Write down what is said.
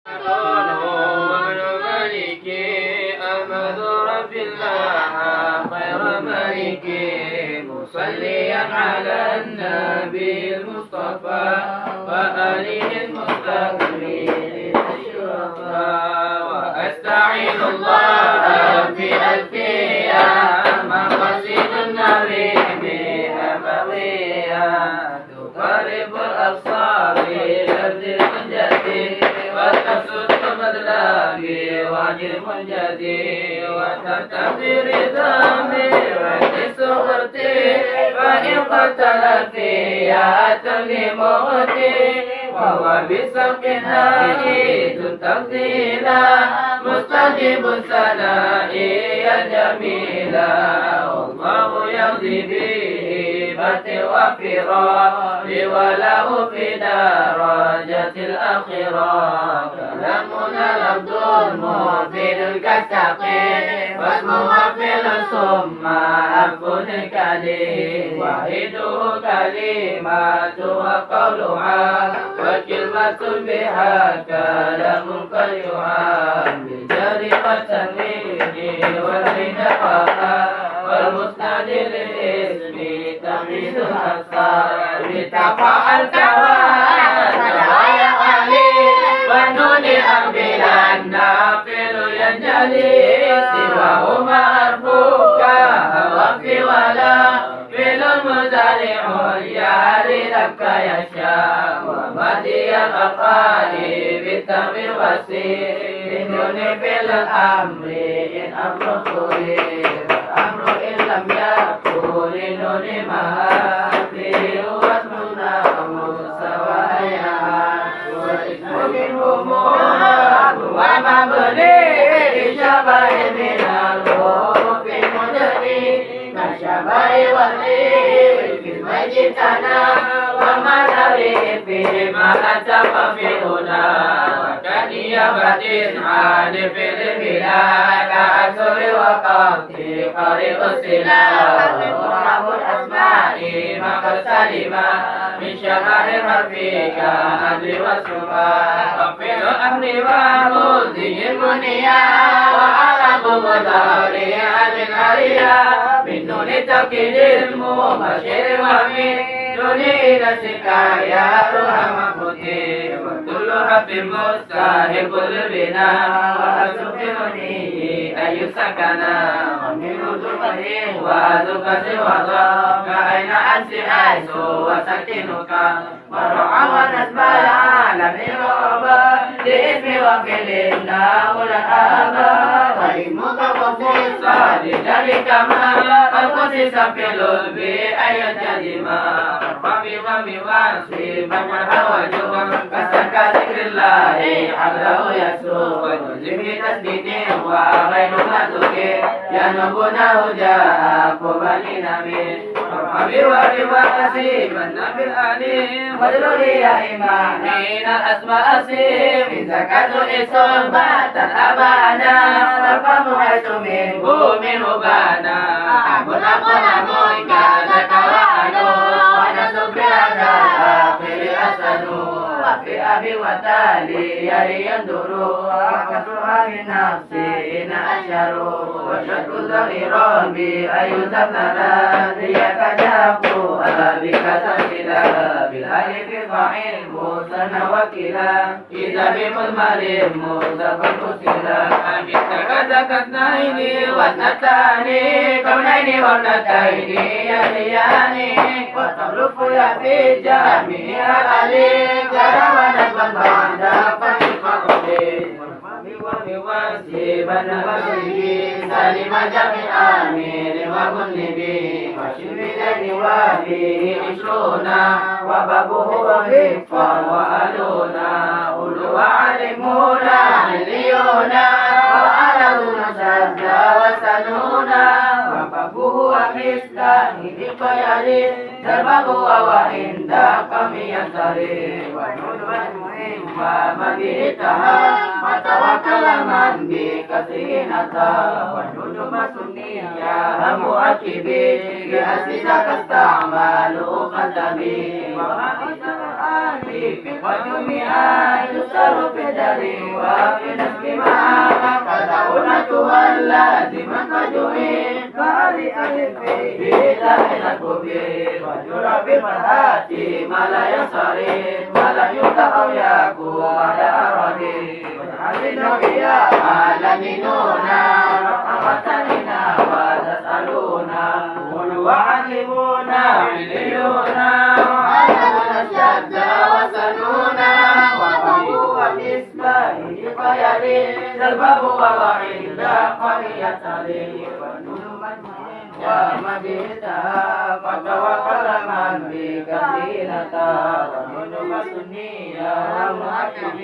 ومن ملك أحمد رب الله خير ملك مصليا على النبي المصطفى وآله المستكبرين الشرفاء وأستعين الله في ألفية مقاصد النبي بأبوية تقرب الأبصار للذي المنجدي وتسد مدلابي وجه المنجدي وترتضي رضامي وتس غرتي فإن قتل فيها لموتي وهو بسبق هائد تفضيلا مستجيب ثنائي يا جميلا والله يقضي بهبة وفراق وله في درجة الآخرة كلامنا لفظ مفيد كالسقيم واسمه مفيد ثم حرف كليم وحيده كلمات وقولها وكلمة بها كلام قيوم بالجر والتنوين والنداء والمسند للاسم تمييز الأبصار بتقع الكوان ويا علي والنون أقبلا النافل ينجلي سواهما أرفوكا وفي ولا فيل مزارع يعري لك يشاء ومدي الأقالي بالتمر وسير النون في الأمر إن أمر قريب الأمر إن لم يكن لنون مهابي واسمنا سوايا والاسم منهم ومبني شبه من الروح المدني كشبه والريح في المجتنى ومدري فيما أتى في هنا وكنيابة عن في البلاد كأسر وقبض قريب السلاح ورب الأسماء ما قد سلم من شبه رفيق أدري والسماء خفض أمري ومزي المنيا وعرب مضارع من عليا من دون تقييد المبشر ومن دون السكايا رحم فتي وكل حب مستحب البناء وأسكنني أي سكنا ومن ذكره وذكر وضاك أين أنت أيس وسكنك ورعى ونسبة العالم رعبا لإثم وكلنا ولا أبا وإسمك خصيصا لذلك ما قد خصيص في القلب أي جدما ربي ومي واسي من الهوى جوا كسك ذكر الله حضره يسوع ونزم تسديد وغير مدوك ينبونه جاء قبلنا من ربي ومي واسي من بالأليم وذري يا إمامين الأسماء من زكاة إصابة الأبانا والفم حيث منه بانا أبنا قلم كان كوانو ونسب بهذا آخر أسنو وفي أبي وتالي يري ينظروا وكسرها من نفسي إن أشروا وشك ظهيرا بأي زفنا ليك جابوا بك تنزلا بالألف فعيل موسى وكلا إذا بمضمر موسى فكسلا أمسك اثنين واثنتان كونين وابنتين يليان وتغلف في جميع الأليف جرى ونسبا بعد فانفقه ومواجبا وشبه سلم جميع آمين ومذنبين وشبه وفيه عشرونا وبابه وغفا وألونا أولو وعلمونا عليونا وألونا شذا وسنونا وبابه ومسكا إذ يلي جلبه وعند قم ينصرف والنون المهم مبيتها وتوكل من بكثير نتا والنون مسنية مؤكد بأسسك استعمال قدمي وما وجميع يسر في دري وفي نسك معها كدعونة واللازم فجوين فهذه ألفي تحت كبير وجر بالمرهات ما لا يصري ولا يفتح يكون على أرضي واجعل النبي عالمينونا وقوتنا وتسألونا وعلمونا عليونا وعلمنا الشد وسنونا وهو الإسلام خيالي الباب وعند قرية لي ومبيتها فتوكل من بكثيرتا ونجم سنية ومؤكد